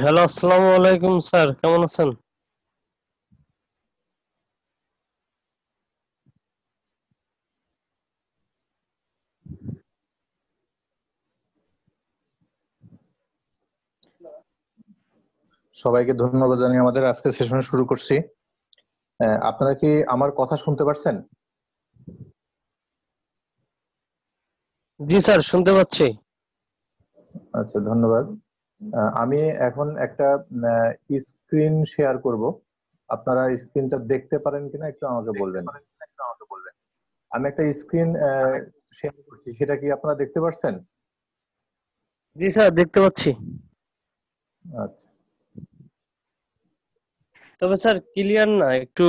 Hello, আসসালামু আলাইকুম sir, কেমন আছেন? সবাইকে ধন্যবাদ জানিয়ে আমাদের আজকের সেশন শুরু করছি। আপনারা কি আমার কথা শুনতে পারছেন? জি স্যার, শুনতে পাচ্ছি। আচ্ছা, ধন্যবাদ। আমি এখন একটা স্ক্রিন শেয়ার করব। আপনারা স্ক্রিনটা দেখতে পারেন কিনা একটু আমাকে বলবেন। আমি একটা স্ক্রিন শেয়ার করছি, সেটা কি আপনারা দেখতে পাচ্ছেন? জি স্যার, দেখতে পাচ্ছি। আচ্ছা তবে স্যার ক্লিয়ার না একটু।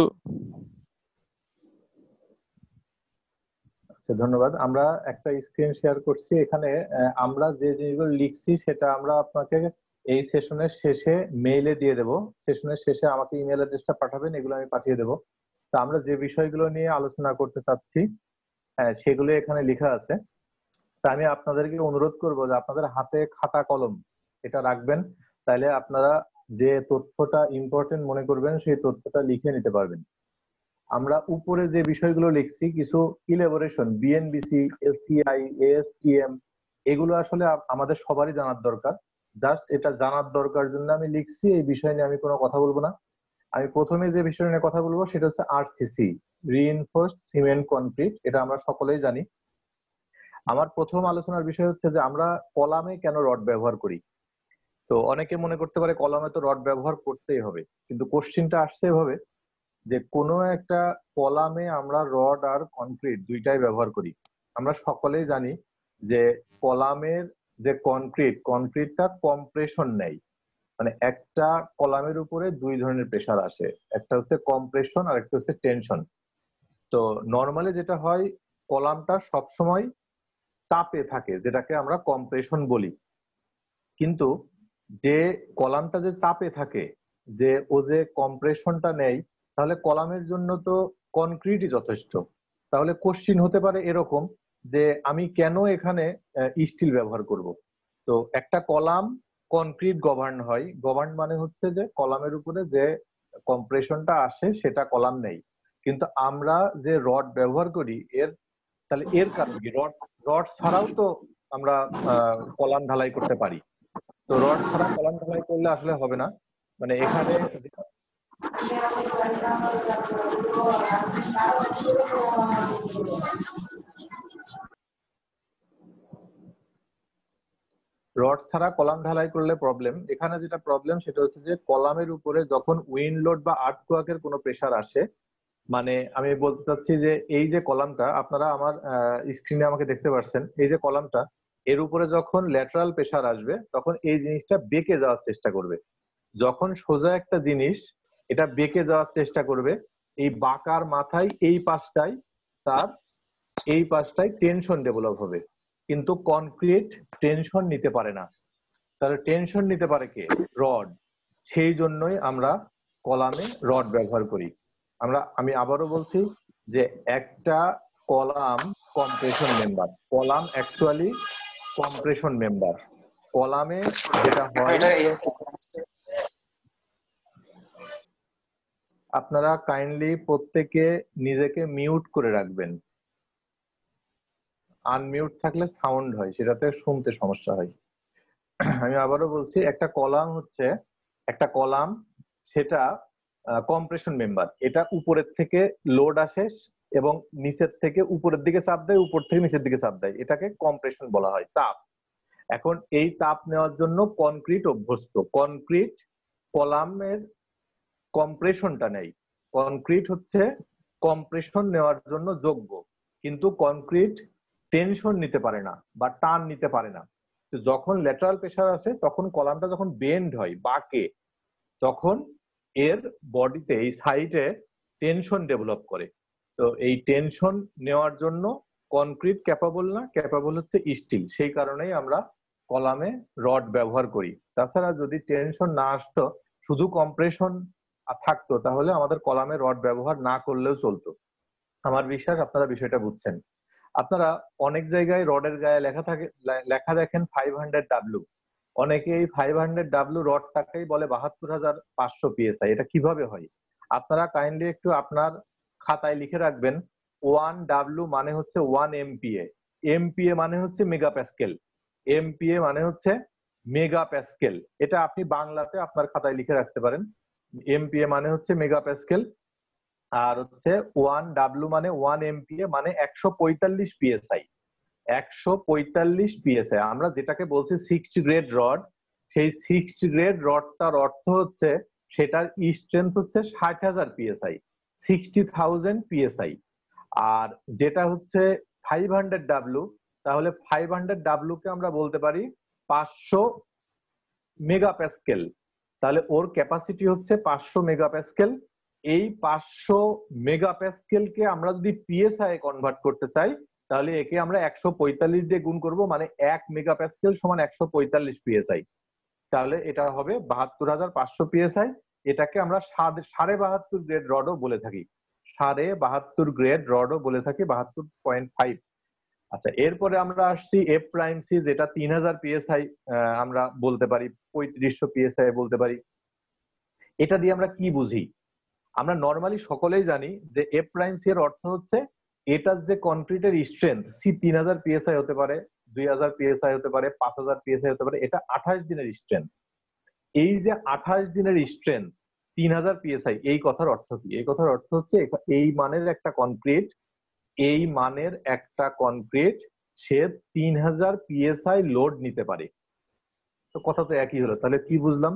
আচ্ছা, ধন্যবাদ। আমরা একটা স্ক্রিন শেয়ার করছি এখানে। আমরা যে জিনিসগুলো লিখছি সেটা আমরা আপনাকে এই সেশনের শেষে মেইলে দিয়ে দেব। সেশনের শেষে আমাকে ইমেল অ্যাড্রেসটা পাঠাবেন, এগুলো আমি পাঠিয়ে দেবো। তো আমরা যে বিষয়গুলো নিয়ে আলোচনা করতে চাচ্ছি, সেগুলো এখানে লেখা আছে। তা আমি আপনাদেরকে অনুরোধ করব যে আপনাদের হাতে খাতা কলম এটা রাখবেন। তাহলে আপনারা যে তথ্যটা ইম্পর্টেন্ট মনে করবেন সেই তথ্যটা লিখে নিতে পারবেন। আমরা উপরে যে বিষয়গুলো লিখছি কিছু ইলাবোরেশন, বিএনবিসি, এসসিআই, এএসটিএম, এগুলো আসলে আমাদের সবারই জানার দরকার। জাস্ট এটা জানার দরকার জন্য আমি লিখছি, এই বিষয় নিয়ে আমি কোনো কথা বলবো না। আমি প্রথমে যে বিষয় নিয়ে কথা বলবো সেটা হচ্ছে আরসিসি, রিইনফোর্সড সিমেন্ট কনক্রিট। এটা আমরা সকলেই জানি। আমার প্রথম আলোচনার বিষয় হচ্ছে যে আমরা কলামে কেন রড ব্যবহার করি। তো অনেকে মনে করতে পারে কলামে তো রড ব্যবহার করতেই হবে, কিন্তু কোশ্চিনটা আসছে এভাবে যে কোনো একটা কলামে আমরা রড আর কনক্রিট দুইটাই ব্যবহার করি। আমরা সকলেই জানি যে কলামের যে কনক্রিটটা কম্প্রেশন নেয়। মানে একটা কলামের উপরে দুই ধরনের প্রেসার আসে, একটা হচ্ছে কম্প্রেশন আর একটা হচ্ছে টেনশন। তো নর্মালি যেটা হয়, কলামটা সবসময় চাপে থাকে, যেটাকে আমরা কম্প্রেশন বলি। কিন্তু যে কলামটা যে চাপে থাকে, যে ও যে কম্প্রেশনটা নেই, তাহলে কলামের জন্য তো কনক্রিটই যথেষ্ট। তাহলে কোশ্চিন হতে পারে এরকম যে আমি কেন এখানে স্টিল ব্যবহার করব। তো একটা কলাম কনক্রিট গভর্ন হয়, গভর্ন মানে হচ্ছে যে কলামের উপরে যে কম্প্রেশনটা আসে সেটা কলাম নেই। কিন্তু আমরা যে রড ব্যবহার করি তাহলে এর কারণ কি? রড রড ছাড়াও তো আমরা কলাম ঢালাই করতে পারি। তো রড ছাড়া কলাম ঢালাই করলে আসলে হবে না। মানে এখানে রড ছাড়া কলাম ঢালাই করলে প্রবলেম। এখানে যেটা প্রবলেম সেটা হচ্ছে যে কলামের উপরে যখন উইন্ড লোড বা আর্থকোয়াকের কোনো প্রেসার আসে, মানে আমি বলতে চাচ্ছি যে এই যে কলামটা আপনারা আমার স্ক্রিনে আমাকে দেখতে পাচ্ছেন, এই যে কলামটা, এর উপরে যখন ল্যাটারাল প্রেসার আসবে তখন এই জিনিসটা বেঁকে যাওয়ার চেষ্টা করবে। যখন সোজা একটা জিনিস এটা বেঁকে যাওয়ার চেষ্টা করবে, এই বাঁকার মাথায় তার এই পাশটায় টেনশন ডেভেলপ হবে। কিন্তু কনক্রিট টেনশন নিতে পারে না। তাহলে টেনশন নিতে পারে কে? রড। সেই জন্যই আমরা কলামে রড ব্যবহার করি। আমি আবারও বলছি যে একটা column compression member, column actually compression member. কলামে যেটা হয়, আপনারা কাইন্ডলি প্রত্যেকে নিজেকে মিউট করে রাখবেন। আনমিউট থাকলে সাউন্ড হয়, সেটাতে শুনতে সমস্যা হয়। আমি আবারও বলছি, একটা কলাম সেটা কম্প্রেশন মেম্বার। এটা উপরের থেকে লোড আসে এবং নিচের থেকে উপরের দিকে চাপ দেয়, উপর থেকে নিচের দিকে চাপ দেয়, এটাকে কম্প্রেশন বলা হয়, চাপ। এখন এই চাপ নেওয়ার জন্য কনক্রিট অভ্যস্ত। কনক্রিট কলামের কম্প্রেশনটা নেই। কনক্রিট হচ্ছে কম্প্রেশন নেওয়ার জন্য যোগ্য, কিন্তু কনক্রিট টেনশন নিতে পারে না বা টান নিতে পারে না। তো যখন ল্যাটারাল প্রেসার আসে তখন কলামটা যখন বেন্ড হয়, বাঁকে, তখন এর বডিতে এই সাইডে টেনশন ডেভেলপ করে। তো এই টেনশন নেওয়ার জন্য কনক্রিট ক্যাপাবল না, ক্যাপাবল হচ্ছে স্টিল। সেই কারণেই আমরা কলামে রড ব্যবহার করি। তাছাড়া যদি টেনশন না আসতো, শুধু কম্প্রেশন থাকতো, তাহলে আমাদের কলামে রড ব্যবহার না করলেও চলতো। আমার বিশ্বাস আপনারা বিষয়টা বুঝছেন। আপনারা অনেক জায়গায় রডের গায়ে লেখা দেখেন 500 ডাব্লিউ। অনেকে এই 500W রডটাকেই বলে 72,500 PSI। এটা কিভাবে হয় আপনারা কাইন্ডলি একটু আপনার খাতায় লিখে রাখবেন। 1W মানে হচ্ছে 1 MPa, MPa মানে হচ্ছে মেগাপ্যাসকেল, MPa মানে হচ্ছে মেগাপ্যাসকেল। এটা আপনি বাংলাতে আপনার খাতায় লিখে রাখতে পারেন। MPa মানে হচ্ছে মেগাপ্যাসকেল, আর হচ্ছে 1W মানে 1 MPa মানে 145 PSI। 145 PSI আমরা যেটাকে বলছি 6th গ্রেড রড, সেই 6th গ্রেড রডটার অর্থ হচ্ছে সেটার স্ট্রেংথ হচ্ছে 60,000 PSI, 60,000 PSI। আর যেটা হচ্ছে 500W, তাহলে 500W কে আমরা বলতে পারি 500 মেগাপ্যাসকেল। তাহলে ওর ক্যাপাসিটি হচ্ছে 500 মেগাপ্যাসকেল। এই 500 মেগাপ্যাসকেলকে আমরা যদি পিএসআই কনভার্ট করতে চাই, তাহলে একে আমরা 145 দিয়ে গুণ করব, মানে 1 মেগাপ্যাসকেল সমান 145 পিএসআই। তাহলে এটা হবে 72,500 পিএসআই। এটাকে আমরা 72.5 গ্রেড রডও বলে থাকি, 72.5 গ্রেড রডও বলে থাকি, 72.5। আচ্ছা, এরপরে আমরা আসছি এফ প্রাইম সি, যেটা 3,000 পিএসআই আমরা বলতে পারি, 3500 পিএসআই বলতে পারি। এটা দিয়ে আমরা কি বুঝি? আমরা নর্মালি সকলেই জানি যে এফ প্রাইম সি এর অর্থ হচ্ছে এটার যে কনক্রিটের স্ট্রেংথ, সি 3,000 পিএসআই হতে পারে, 2,000 পিএসআই হতে পারে, 5,000 পিএসআই হতে পারে, এটা 28 দিনের স্ট্রেংথ। এই যে 28 দিনের স্ট্রেংথ 3,000 পিএসআই, এই কথার অর্থ কি? এই কথার অর্থ হচ্ছে এই মানের একটা কনক্রিট, এই মানের একটা কনক্রিট সে 3,000 পিএসআই লোড নিতে পারে। তো কথা তো একই হলো, তাহলে কি বুঝলাম?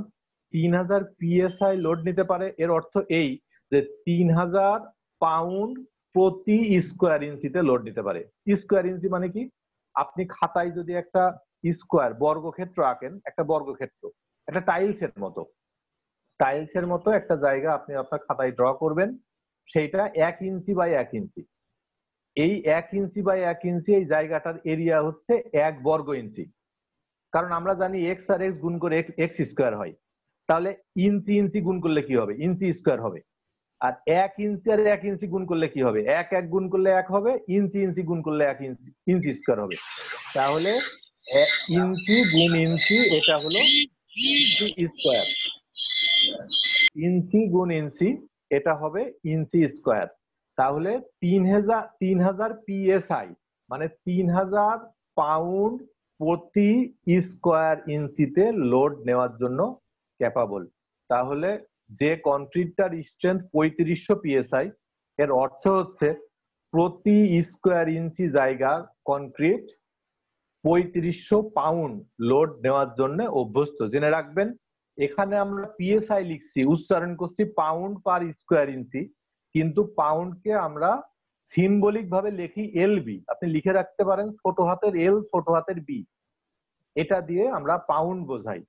3,000 পিএসআই লোড নিতে পারে, এর অর্থ এই যে 3,000 পাউন্ড প্রতি স্কোয়ার ইঞ্চিতে লোড নিতে পারে। স্কোয়ার ইঞ্চি মানে কি? আপনি খাতায় যদি একটা স্কোয়ার বর্গক্ষেত্র আঁকেন, একটা বর্গক্ষেত্র একটা টাইলসের মতো, টাইলসের মতো একটা জায়গা আপনি আপনার খাতায় ড্র করবেন, সেইটা 1 ইঞ্চি বাই 1 ইঞ্চি। এই 1 ইঞ্চি বাই 1 ইঞ্চি এই জায়গাটার এরিয়া হচ্ছে 1 বর্গ ইঞ্চি। কারণ আমরা জানি এক্স আর এক্স গুণ করে এক্স স্কোয়ার হয়। তাহলে ইঞ্চি ইঞ্চি গুণ করলে কি হবে? ইঞ্চি স্কোয়ার হবে। আর 1 ইঞ্চি আর 1 ইঞ্চি গুণ করলে কি হবে? 1 1 গুণ করলে 1 হবে, ইঞ্চি ইঞ্চি গুণ করলে 1 ইঞ্চি ইঞ্চি স্কোয়ার হবে। তাহলে ইঞ্চি গুণ ইঞ্চি, এটা হলো ইঞ্চি স্কোয়ার। ইঞ্চি গুণ ইঞ্চি, এটা হবে ইঞ্চি স্কোয়ার। তাহলে 3,000 পিএসআই মানে 3,000 পাউন্ড প্রতি স্কোয়ার ইঞ্চিতে লোড নেওয়ার জন্য ক্যাপাবল। তাহলে যে কনক্রিটটার স্ট্রেংথ 3500 পিএসআই, এর অর্থ হচ্ছে প্রতি স্কোয়ার ইঞ্চি জায়গার কনক্রিট 3500 পাউন্ড লোড নেওয়ার জন্য অভ্যস্ত। জেনে রাখবেন, এখানে আমরা পিএসআই লিখছি, উচ্চারণ করছি পাউন্ড পার স্কোয়ার ইঞ্চি, কিন্তু পাউন্ডকে আমরা সিম্বলিক ভাবে লিখি এলবি। আপনি লিখে রাখতে পারেন ছোট হাতের এল ছোট হাতের বি, এটা দিয়ে আমরা পাউন্ড বোঝাই।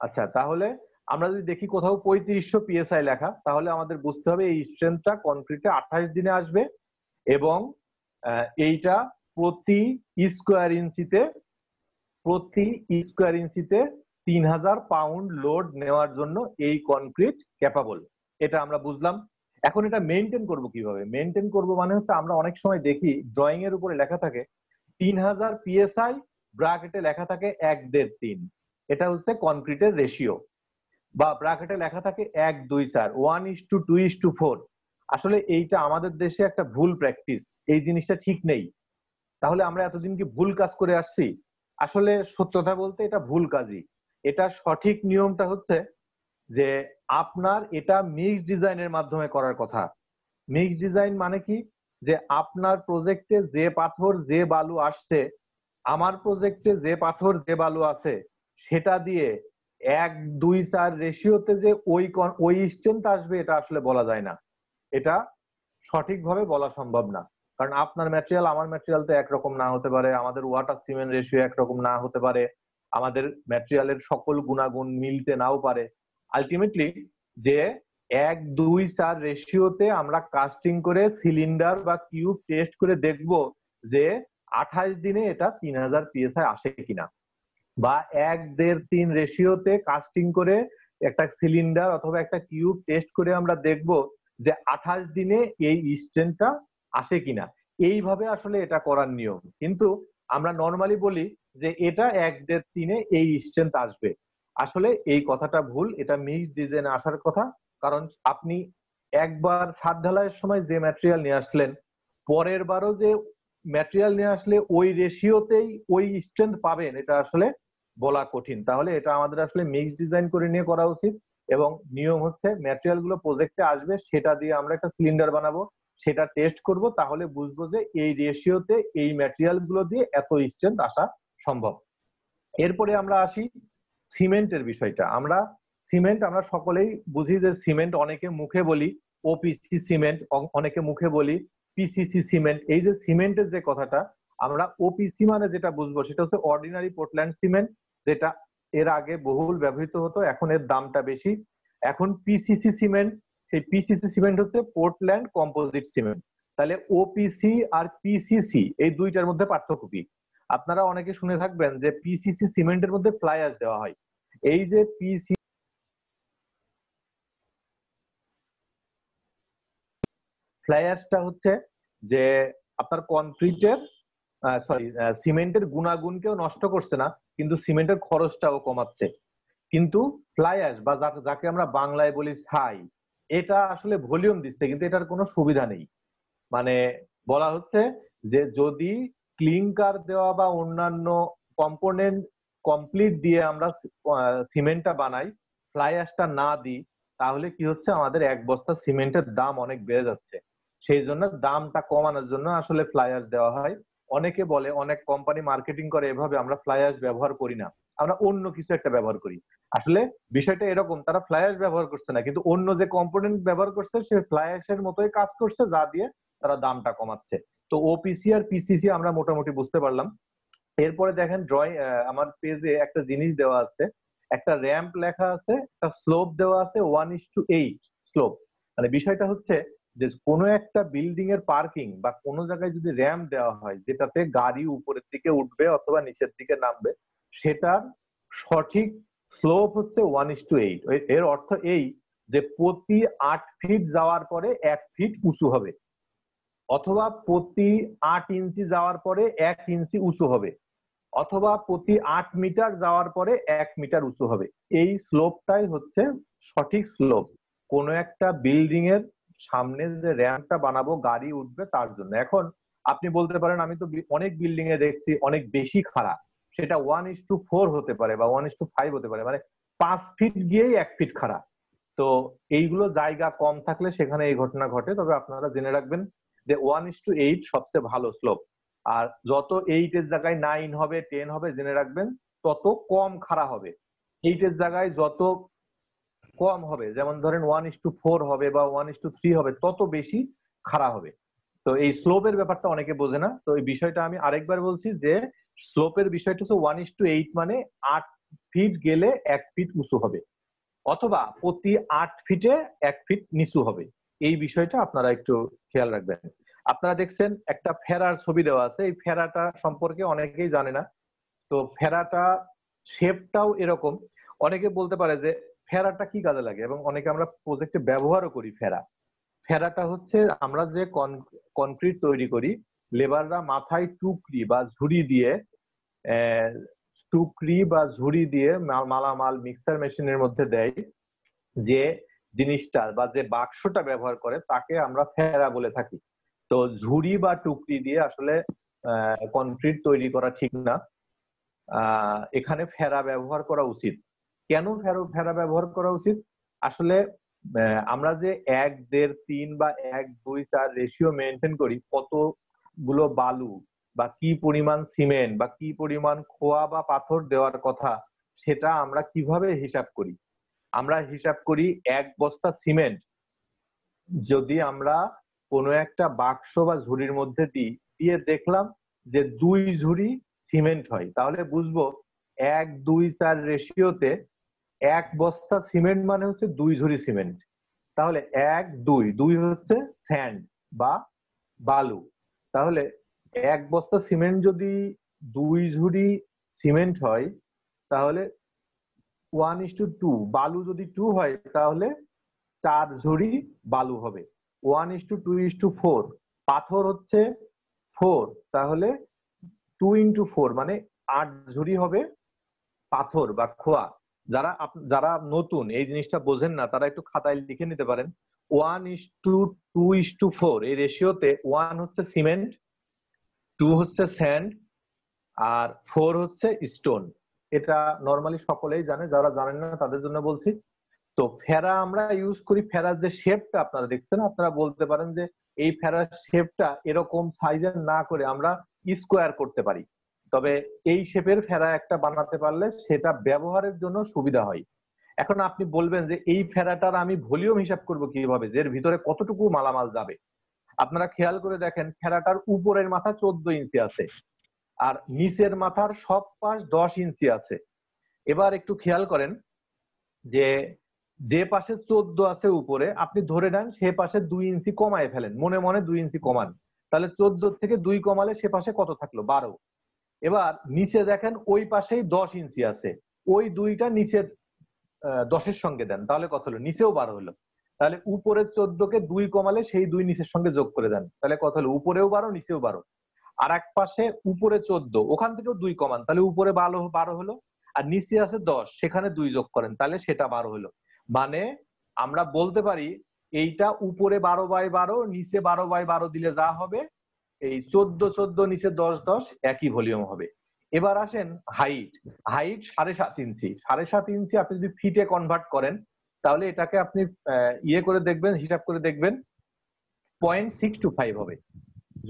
আচ্ছা, তাহলে আমরা যদি দেখি কোথাও 3500 পিএসআই লেখা, তাহলে আমাদের বুঝতে হবে এই স্ট্রেংথটা কনক্রিটে 28 দিনে আসবে, এবং এইটা প্রতি স্কোয়ার ইঞ্চিতে 3,000 পাউন্ড লোড নেওয়ার জন্য এই কনক্রিট ক্যাপাবল। এটা আমরা বুঝলাম। এখন এটা মেনটেন করব কিভাবে? মেনটেন করব মানে হচ্ছে আমরা অনেক সময় দেখি ড্রয়িং এর উপরে লেখা থাকে 3,000 পিএসআই, ব্র্যাকেটে লেখা থাকে 1.5-3, এটা হচ্ছে কনক্রিটের রেশিও। বা ব্র্যাকেটে লেখা থাকে 1-2-4, 1:2:4। আসলে এইটা আমাদের দেশে একটা ভুল প্র্যাকটিস, এই জিনিসটা ঠিক নেই। তাহলে আমরা এতদিন কি ভুল কাজ করে আসছি? আসলে সত্য কথা বলতে এটা ভুল কাজই। এটা সঠিক নিয়মটা হচ্ছে যে আপনার এটা মিক্স ডিজাইনের মাধ্যমে করার কথা। মিক্স ডিজাইন মানে কি? যে আপনার প্রজেক্টে যে পাথর যে বালু আসছে, আমার প্রজেক্টে যে পাথর যে বালু আছে, সেটা দিয়ে 1-2-4 রেশিওতে যে ওই স্ট্রেংথ আসবে, এটা আসলে বলা যায় না। এটা সঠিকভাবে বলা সম্ভব না, কারণ আপনার ম্যাটেরিয়াল আমার ম্যাটেরিয়াল তো একরকম না হতে পারে, আমাদের ওয়াটার সিমেন্ট রেশিও একরকম না হতে পারে, আমাদের ম্যাটেরিয়ালের সকল গুণাগুণ মিলতে নাও পারে। আলটিমেটলি যে 1-2-4 রেশিওতে আমরা কাস্টিং করে সিলিন্ডার বা কিউব টেস্ট করে দেখব যে 28 দিনে এটা 3,000 পিএসআই আসে কিনা, বা 1-1.5-3 রেশিওতে কাস্টিং করে একটা সিলিন্ডার অথবা একটা কিউব টেস্ট করে আমরা দেখব যে 28 দিনে এই স্ট্রেংথটা আসে কিনা। এইভাবে আসলে এটা করার নিয়ম। কিন্তু আমরা নর্মালি বলি যে এটা 1.5-3-এ এই স্ট্রেংথ আসবে। আসলে এই কথাটা ভুল, এটা মিক্স ডিজাইনে আসার কথা। কারণ আপনি একবার ছাদ ঢালাইয়ের সময় যে ম্যাটেরিয়াল নিয়ে আসলেন, পরের বারও যে ম্যাটেরিয়াল নিয়ে আসলে ওই রেশিওতেই ওই স্ট্রেংথ পাবেন, এটা আসলে বলা কঠিন। তাহলে এটা আমাদের আসলে মিক্স ডিজাইন করে নিয়ে করা উচিত। এবং নিয়ম হচ্ছে ম্যাটেরিয়াল গুলো প্রজেক্টে আসবে, সেটা দিয়ে আমরা একটা সিলিন্ডার বানাবো, সেটা টেস্ট করব, তাহলে বুঝবো যে এই রেশিওতে এই ম্যাটেরিয়াল গুলো দিয়ে এত স্ট্রেংথ আসা সম্ভব। এরপরে আমরা আসি সিমেন্টের বিষয়টা। আমরা সকলেই বুঝি যে সিমেন্ট, অনেকে মুখে বলি ওপিসি সিমেন্ট, অনেকে মুখে বলি পিসিসি সিমেন্ট। এই যে সিমেন্টের যে কথাটা, আমরা ওপিসি মানে যেটা বুঝবো সেটা হচ্ছে অর্ডিনারি পোর্টল্যান্ড সিমেন্ট, যেটা এর আগে বহুল ব্যবহৃত হতো, এখন এর দামটা বেশি। এখন পিসিসি সিমেন্ট, সেই পিসিসি সিমেন্ট হচ্ছে পোর্টল্যান্ড কম্পোজিট সিমেন্ট। তাহলে ওপিসি আর পিসিসি এই দুইটার মধ্যে পার্থক্য কি? আপনারা অনেকে শুনে থাকবেন যে পিসিসি সিমেন্টের মধ্যে ফ্লাই অ্যাশ দেওয়া হয়। এই যে ফ্লাই অ্যাশটা হচ্ছে যে আপনার কনক্রিটের, সরি, সিমেন্টের গুণাগুণকেও নষ্ট করছে না, কিন্তু সিমেন্টের খরচটাও কমাচ্ছে। কিন্তু ফ্লাই অ্যাশ বা যাকে আমরা বাংলায় বলি ছাই, এটা আসলে ভলিউম দিচ্ছে, কিন্তু এটার কোনো সুবিধা নেই। মানে বলা হচ্ছে যে যদি ক্লিংকার দেওয়া বা অন্যান্য কম্পোনেন্ট কমপ্লিট দিয়ে আমরা সিমেন্টটা বানাই, ফ্লাই অ্যাশটা না দিই, তাহলে কি হচ্ছে, আমাদের এক বস্তা সিমেন্টের দাম অনেক বেড়ে যাচ্ছে। সেই জন্য দামটা কমানোর জন্য আসলে ফ্লাই অ্যাশ দেওয়া হয়। অনেকে বলে, অনেক কোম্পানি মার্কেটিং করে এভাবে, আমরা ফ্লাই অ্যাশ ব্যবহার করি না, আমরা অন্য কিছু একটা ব্যবহার করি। আসলে বিষয়টা এরকম, তারা ফ্লাই অ্যাশ ব্যবহার করছে না, কিন্তু অন্য যে কম্পোনেন্ট ব্যবহার করছে সে ফ্লাই অ্যাশের মতোই কাজ করছে, যা দিয়ে তারা দামটা কমাচ্ছে। তো ওপিসি আর পিসিসি আমরা মোটামুটি বুঝতে পারলাম। এরপরে দেখেন ড্রয়িং, আমার পেজে একটা জিনিস দেওয়া আছে, একটা র্যাম্প লেখা আছে, একটা স্লোপ দেওয়া আছে 1:8 স্লোপ। মানে বিষয়টা হচ্ছে যে কোনো একটা বিল্ডিং এর পার্কিং বা কোনো জায়গায় যদি র্যাম্প দেওয়া হয় যেটাতে গাড়ি উপরের দিকে উঠবে অথবা নিচের দিকে নামবে, সেটার সঠিক স্লোপ হচ্ছে 1:8। এর অর্থ এই যে প্রতি 8 ফিট যাওয়ার পরে 1 ফিট উঁচু হবে, অথবা প্রতি 8 ইঞ্চি যাওয়ার পরে 1 ইঞ্চি উঁচু হবে, অথবা প্রতি 8 মিটার যাওয়ার পরে 1 মিটার উঁচু হবে। এই স্লোপটাই হচ্ছে সঠিক স্লোপ কোনো একটা বিল্ডিং এর সামনে যে র্যাম্পটা বানাবো গাড়ি উঠবে তার জন্য। এখন আপনি বলতে পারেন, আমি তো অনেক বিল্ডিং এ দেখছি অনেক বেশি খাড়া, সেটা 1:4 হতে পারে বা 1:5 হতে পারে, মানে 5 ফিট গিয়েই 1 ফিট খাড়া। তো এইগুলো জায়গা কম থাকলে সেখানে এই ঘটনা ঘটে। তবে আপনারা জেনে রাখবেন যে 1:8 সবচেয়ে ভালো স্লোপ। আর যত 8-এর জায়গায় 9 হবে, 10 হবে, জেনে রাখবেন তত কম খাড়া হবে। 8-এর জায়গায় যত কম হবে, যেমন ধরেন 1:4 হবে বা 1:3 হবে, তত বেশি খাড়া হবে। তো এই স্লোপের ব্যাপারটা অনেকে বোঝে না। তো এই বিষয়টা আমি আরেকবার বলছি যে স্লোপের বিষয়টা হচ্ছে 1:8, মানে 8 ফিট গেলে 1 ফিট উঁচু হবে, অথবা প্রতি 8 ফিটে 1 ফিট নিচু হবে। এই বিষয়টা আপনারা একটু খেয়াল রাখবেন। আপনারা দেখছেন একটা ফেরার ছবি দেওয়া আছে, এই ফেরাটা সম্পর্কে অনেকেই জানে না। তো ফেরাটা শেপটাও এরকম। অনেকে বলতে পারে যে ফেরাটা কি কাজে লাগে, এবং অনেকে আমরা প্রজেক্টে ব্যবহারও করি ফেরা। ফেরাটা হচ্ছে আমরা যে কনক্রিট তৈরি করি, লেবাররা মাথায় টুকরি বা ঝুড়ি দিয়ে, মালামাল মিক্সার মেশিনের মধ্যে দেয়, যে জিনিসটা বা যে বাক্সটা ব্যবহার করে তাকে আমরা ফেরা বলে থাকি। তো ঝুড়ি বা টুকরি দিয়ে আসলে কনক্রিট তৈরি করা ঠিক না। এখানে ফেরা ব্যবহার করা উচিত। কেন ফেরা ব্যবহার করা উচিত? আসলে আমরা যে 1, 1.5, 3 বা 1, 2, 4 রেশিও মেনটেন করি, কতগুলো বালু বা কি পরিমাণ সিমেন্ট বা কি পরিমাণ খোয়া বা পাথর দেওয়ার কথা, সেটা আমরা কিভাবে হিসাব করি? আমরা হিসাব করি 1 বস্তা সিমেন্ট যদি আমরা কোনো একটা বাক্স বা ঝুড়ির মধ্যে দিই, দিয়ে দেখলাম যে 2 ঝুড়ি সিমেন্ট হয়, তাহলে বুঝবো 1, 2, 4 রেশিওতে 1 বস্তা সিমেন্ট মানে হচ্ছে 2 ঝুড়ি সিমেন্ট। তাহলে 1, 2 হচ্ছে স্যান্ড বা বালু। তাহলে 1 বস্তা সিমেন্ট যদি 2 ঝুড়ি সিমেন্ট হয়, তাহলে 1:2। বালু যদি 2 হয় তাহলে 4 ঝুড়ি বালু হবে। 1:2:4। পাথর হচ্ছে 4, তাহলে 2 × 4 মানে 8 ঝুড়ি হবে পাথর বা খোয়া। যারা যারা নতুন এই জিনিসটা বোঝেন না তারা একটু খাতায় লিখে নিতে পারেন। 1:2:4 এই রেশিওতে 1 হচ্ছে সিমেন্ট, 2 হচ্ছে স্যান্ড, আর 4 হচ্ছে স্টোন। এটা নর্মালি সকলেই জানে, যারা জানেন না তাদের জন্য বলছি। তো ফেরা আমরা ইউজ করি, ফেরার যে শেপটা আপনারা দেখছেন, আপনারা বলতে পারেন যে এই ফেরার শেপটা এরকম সাইজের না করে আমরা স্কোয়ার করতে পারি। তবে এই শেপের ফেরা একটা বানাতে পারলে সেটা ব্যবহারের জন্য সুবিধা হয়। এখন আপনি বলবেন যে এই ফেরাটার আমি ভলিউম হিসাব করব কিভাবে, যে এর ভিতরে কতটুকু মালামাল যাবে। আপনারা খেয়াল করে দেখেন, ফেরাটার উপরের মাথা 14 ইঞ্চি আছে, আর নিচের মাথার সব পাশ 10 ইঞ্চি আছে। এবার একটু খেয়াল করেন যে যে পাশে 14 আছে উপরে, আপনি ধরে নেন সে পাশে 2 ইঞ্চি কমায় ফেলেন, মনে মনে 2 ইঞ্চি কমান, তাহলে 14 থেকে 2 কমালে সে পাশে কত থাকলো? 12। এবার নিচে দেখেন ওই পাশেই 10 ইঞ্চি আছে, ওই দুইটা নিচের 10-এর সঙ্গে দেন, তাহলে কত হলো? নিচেও 12 হলো। তাহলে উপরের 14 কে 2 কমালে সেই 2 নিচের সঙ্গে যোগ করে দেন, তাহলে কত হলো? উপরেও 12 নিচেও 12। আর এক পাশে উপরে 14, ওখান থেকেও 2 কমান, তাহলে উপরে 12 হলো, আর নিচে আছে 10, সেখানে 2 যোগ করেন, তাহলে সেটা 12 হলো। মানে আমরা বলতে পারি এইটা উপরে 12/12, নিচে 12/12 দিলে যা হবে, এই 14/14 নিচে 10/10 একই ভলিউম হবে। এবার আসেন হাইট। হাইট 7.5 ইঞ্চি। 7.5 ইঞ্চি আপনি যদি ফিটে কনভার্ট করেন, তাহলে এটাকে আপনি ইয়ে করে দেখবেন, হিসাব করে দেখবেন 0.625 হবে।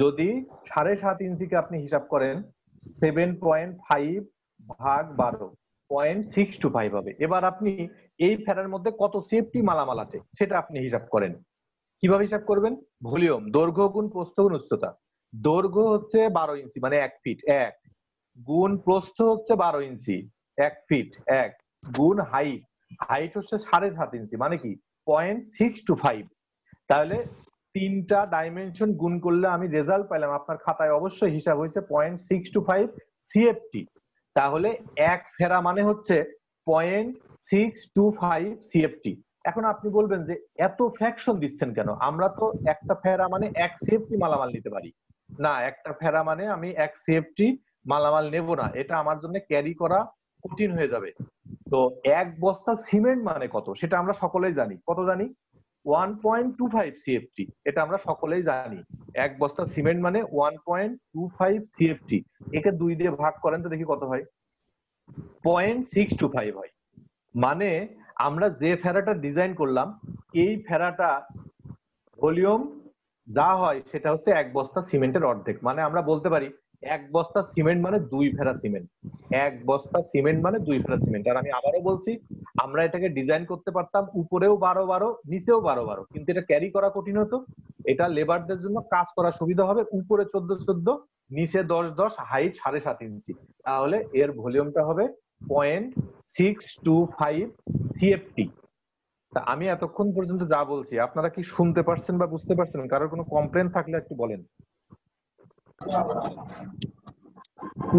যদি 7.5 ইঞ্চিকে আপনি হিসাব করেন 7.5 ভাগ 12, 0.625 হবে। এবার আপনি এই ফেরার মধ্যে কত সেফটি মালামাল আছে সেটা আপনি হিসাব করেন। কিভাবে হিসাব করবেন? ভলিউম, দৈর্ঘ্য গুণ প্রস্থ গুণ উচ্চতা। দৈর্ঘ্য হচ্ছে 12 ইঞ্চি মানে 1 ফিট, 1 গুণ প্রস্থ হচ্ছে 12 ইঞ্চি 1 ফিট, 1 গুণ হাইট। হাইট হচ্ছে 7.5 ইঞ্চি মানে কি 0.625। তাহলে তিনটা ডাইমেনশন গুণ করলে আমি রেজাল্ট পাইলাম, আপনার খাতায় অবশ্যই হিসাব হয়েছে 0.625 সিএফটি। তাহলে এক ফেরা মানে হচ্ছে 0.625 সিএফটি। এখন আপনি বলবেন যে এত ফ্র্যাকশন দিচ্ছেন কেন? আমরা তো একটা ফেরা মানে 1 সিএফটি মালামাল নিতে পারি না, একটা ফেরা মানে আমি 1 সিএফটি মালামাল নেব না, এটা আমার জন্য ক্যারি করা কঠিন হয়ে যাবে। তো এক বস্তা সিমেন্ট মানে কত সেটা আমরা সকলেই জানি। কত জানি? 1.25 সিএফটি, এটা আমরা সকলেই জানি। এক বস্তা সিমেন্ট মানে 1.25 সিএফটি। একে 2 দিয়ে ভাগ করেন তো দেখি কত হয়। 0.625 হয়। মানে আমরা যে ফেরাটা ডিজাইন করলাম, এই ফেরাটা ভলিউম যা হয় সেটা হচ্ছে এক বস্তা সিমেন্টের অর্ধেক। মানে আমরা বলতে পারি এক বস্তা সিমেন্ট মানে 2 ফেরা সিমেন্ট। এক বস্তা সিমেন্ট মানে 2 ফেরা সিমেন্ট। আর আমি আবারও বলছি, আমরা এটাকে ডিজাইন করতে পারতাম উপরেও 12/12 নিচেও 12/12, কিন্তু এটা ক্যারি করা কঠিন হতো। এটা লেবারদের জন্য কাজ করা সুবিধা হবে। উপরে 14/14, নিচে 10/10, হাইট 7.5 ইঞ্চি। তাহলে এর ভলিউমটা হবে 0.625 সিএফটি। তা আমি এতক্ষণ পর্যন্ত যা বলছি আপনারা কি শুনতে পারছেন বা বুঝতে পারছেন? কারোর কোনো কমপ্লেন থাকলে একটু বলেন।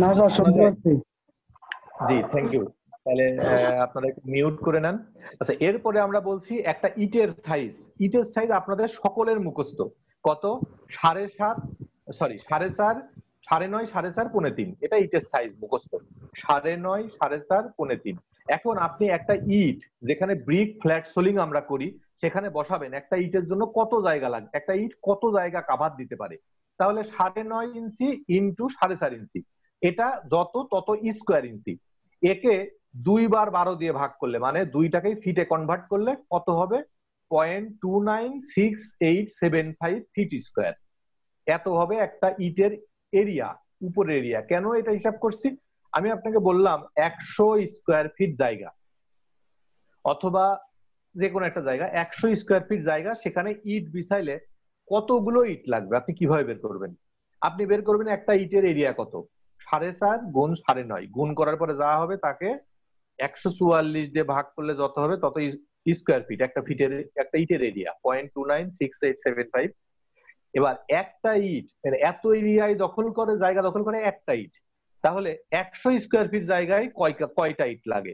না স্যার, শুনতে পাচ্ছি। জি, থ্যাংক ইউ। তাহলে আপনারা একটু মিউট করে নেন। আচ্ছা, এরপরে আমরা বলছি একটা ইটের সাইজ। ইটের সাইজ আপনাদের সকলের মুখস্থ। কত? 7.5, সরি 4.5, 9.5, 4.5, 3.5। এটা ইটের সাইজ মুখস্থ। 9.5, 4.5, 3.5। এখন আপনি একটা ইট যেখানে ব্রিক ফ্ল্যাট সোলিং আমরা করি সেখানে বসাবেন, একটা ইটের জন্য কত জায়গা লাগবে? একটা ইট কত জায়গা কাভার দিতে পারে? তাহলে 9.5 ইঞ্চি ইন্টু 4.5 ইঞ্চি, এটা যত তত স্কোয়ার ইঞ্চি। একে 2 বার 12 দিয়ে ভাগ করলে মানে দুইটাকেই ফিটে কনভার্ট করলে কত হবে? 0.296875 ফিট স্কোয়ার। এত হবে একটা ইটের এরিয়া, উপরের এরিয়া। কেন এটা হিসাব করছি? আমি আপনাকে বললাম 100 স্কোয়ার ফিট জায়গা অথবা যে কোনো একটা জায়গা, 100 স্কোয়ার ফিট জায়গা, সেখানে ইট বিছাইলে কতগুলো ইট লাগবে আপনি কিভাবে বের করবেন? আপনি বের করবেন একটা ইটের এরিয়া কত, 4.5 গুণ 9.5, গুণ করার পরে যা হবে তাকে 144 দিয়ে ভাগ করলে যত হবে তত স্কোয়ার ফিট। একটা ইটের এরিয়া 0.296875। এবার একটা ইট মানে এত এরিয়ায় জায়গা দখল করে একটা ইট, তাহলে 100 স্কোয়ার ফিট জায়গায় কয়টা ইট লাগে?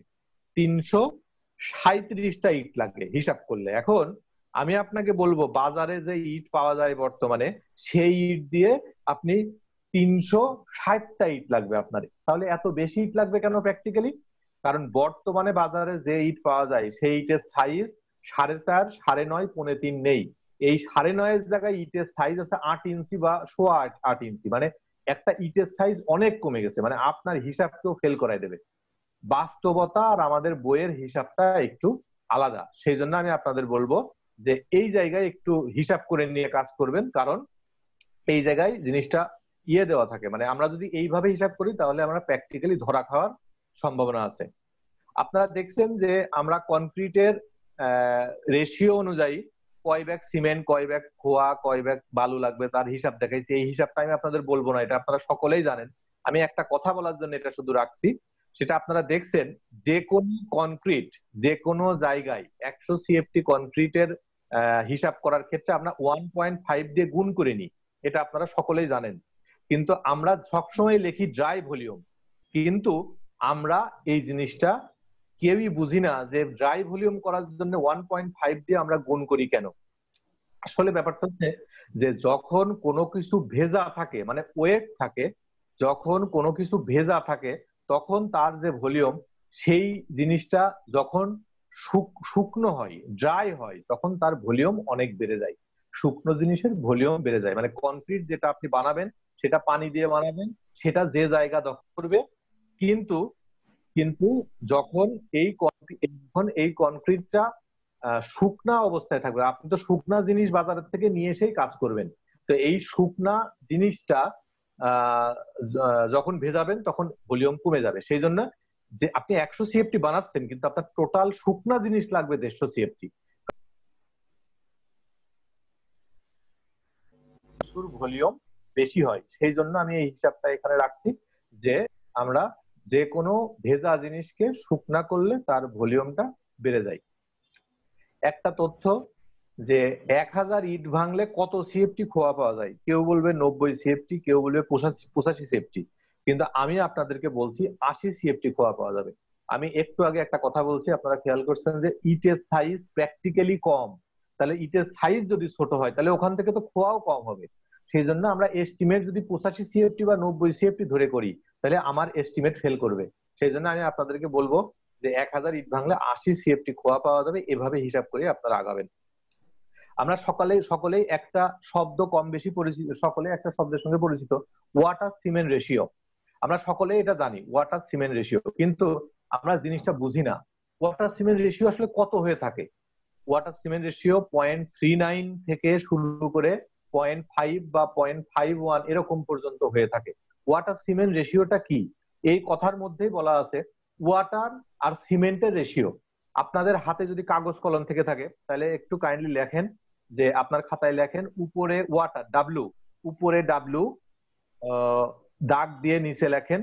337টা ইট লাগে হিসাব করলে। এখন আমি আপনাকে বলবো বাজারে যে ইট পাওয়া যায় বর্তমানে, সেই ইট দিয়ে আপনি 360টা ইট লাগবে আপনার। তাহলে এত বেশি ইট লাগবে কেন প্র্যাকটিক্যালি? কারণ বর্তমানে বাজারে যে ইট পাওয়া যায় সেই ইটের সাইজ 4.5, 9.5, 3.5 নেই। এই 9.5 জায়গায় ইটের সাইজ আছে 8 ইঞ্চি বা 8.25 ইঞ্চি, মানে একটা ইটের সাইজ অনেক কমে গেছে, মানে আপনার হিসাবকেও ফেল করাই দেবে। বাস্তবতা আর আমাদের বইয়ের হিসাবটা একটু আলাদা, সেই জন্য আমি আপনাদের বলবো যে এই জায়গায় একটু হিসাব করে নিয়ে কাজ করবেন, কারণ এই জায়গায় জিনিসটা দেওয়া থাকে, মানে আমরা যদি এইভাবে হিসাব করি তাহলে আমরা প্র্যাকটিক্যালি ধরা খাওয়ার সম্ভাবনা আছে। আপনারা দেখছেন যে আমরা কনক্রিটের রেশিও অনুযায়ী কয় ব্যাগ সিমেন্ট, কয় ব্যাগ খোয়া, কয় ব্যাগ বালু লাগবে তার হিসাব দেখাইছি। এই হিসাবটা আমি আপনাদের বলবো না, এটা আপনারা সকলেই জানেন। আমি একটা কথা বলার জন্য এটা শুধু রাখছি, সেটা আপনারা দেখছেন যে কোন কনক্রিট যে কোনো জায়গায় 100 সিএফটি কনক্রিটের হিসাব করার ক্ষেত্রে আমরা 1.5 দিয়ে গুণ করে নিই, এটা আপনারা সকলেই জানেন। কিন্তু আমরা সবসময় লিখি ড্রাই ভলিউম, কিন্তু আমরা এই জিনিসটা কেউই বুঝি না যে ড্রাই ভলিউম করার জন্য 1.5 দিয়ে আমরা গুণ করি কেন। আসলে ব্যাপারটা হচ্ছে যে যখন কোনো কিছু ভেজা থাকে, মানে ওয়েট থাকে, যখন কোনো কিছু ভেজা থাকে তখন তার যে ভলিউম, সেই জিনিসটা যখন শুকনো হয়, ড্রাই হয়, তখন তার ভলিউম অনেক বেড়ে যায়। শুকনো জিনিসের ভলিউম বেড়ে যায়, মানে কনক্রিট যেটা আপনি বানাবেন সেটা পানি দিয়ে বানাবেন, সেটা যে জায়গা দখল করবে। কিন্তু কিন্তু যখন এই কনক্রিটটা শুকনা অবস্থায় থাকবে, আপনি তো শুকনা জিনিস বাজারের থেকে নিয়ে এসেই কাজ করবেন, তো এই শুকনা জিনিসটা যখন ভেজাবেন তখন ভলিউম কমে যাবে। সেই জন্য যে আপনি 100 সিএফটি বানাচ্ছেন কিন্তু আপনার টোটাল শুকনা জিনিস লাগবে 150 সিএফটি, ভলিউম বেশি হয়। সেই জন্য আমি এই হিসাবটা এখানে রাখছি যে আমরা যে কোনো ভেজা জিনিসকে শুকনা করলে তার ভলিউমটা বেড়ে যায়। একটা তথ্য যে 1000 ইট ভাঙলে কত সিএফটি খোয়া পাওয়া যায়, কেউ বলবে 90 সিএফটি, কেউ বলবে 85 সিএফটি, কিন্তু আমি আপনাদেরকে বলছি 80 সিএফটি খোয়া পাওয়া যাবে। আমি একটু আগে একটা কথা বলছি, আপনারা খেয়াল করছেন যে ইটের সাইজ প্র্যাকটিক্যালি কম, তাহলে ইটের সাইজ যদি ছোট হয় তাহলে ওখান থেকে তো খোয়াও কম হবে। সেই জন্য আমরা এস্টিমেট যদি 85 সিএফটি বা 90 সিএফটি ধরে করি তাহলে আমার এস্টিমেট ফেল করবে। সেই জন্য আমি আপনাদেরকে বলবো যে 1000 ইট ভাঙলে 80 সিএফটি খোয়া পাওয়া যাবে, এভাবে হিসাব করে আপনারা আগাবেন। আমরা সকলেই একটা শব্দ কম বেশি পরিচিত, সকলে একটা শব্দের সঙ্গে পরিচিত, ওয়াটার সিমেন্ট রেশিও। আমরা সকলেই এটা জানি ওয়াটার সিমেন্ট রেশিও, কিন্তু আমরা জিনিসটা বুঝি না ওয়াটার সিমেন্ট রেশিও আসলে কত হয়ে থাকে। ওয়াটার সিমেন্ট রেশিও 0.39 থেকে শুরু করে 0.5 বা 0.51 এরকম পর্যন্ত হয়ে থাকে। ওয়াটার সিমেন্ট রেশিওটা কি? এই কথার মধ্যেই বলা আছে ওয়াটার আর সিমেন্টের রেশিও। আপনাদের হাতে যদি কাগজ কলম থেকে থাকে তাহলে একটু কাইন্ডলি লেখেন, যে আপনার খাতায় লেখেন উপরে ওয়াটার ডাব্লিউ, উপরে ডাব্লিউ দাগ দিয়ে নিচে লেখেন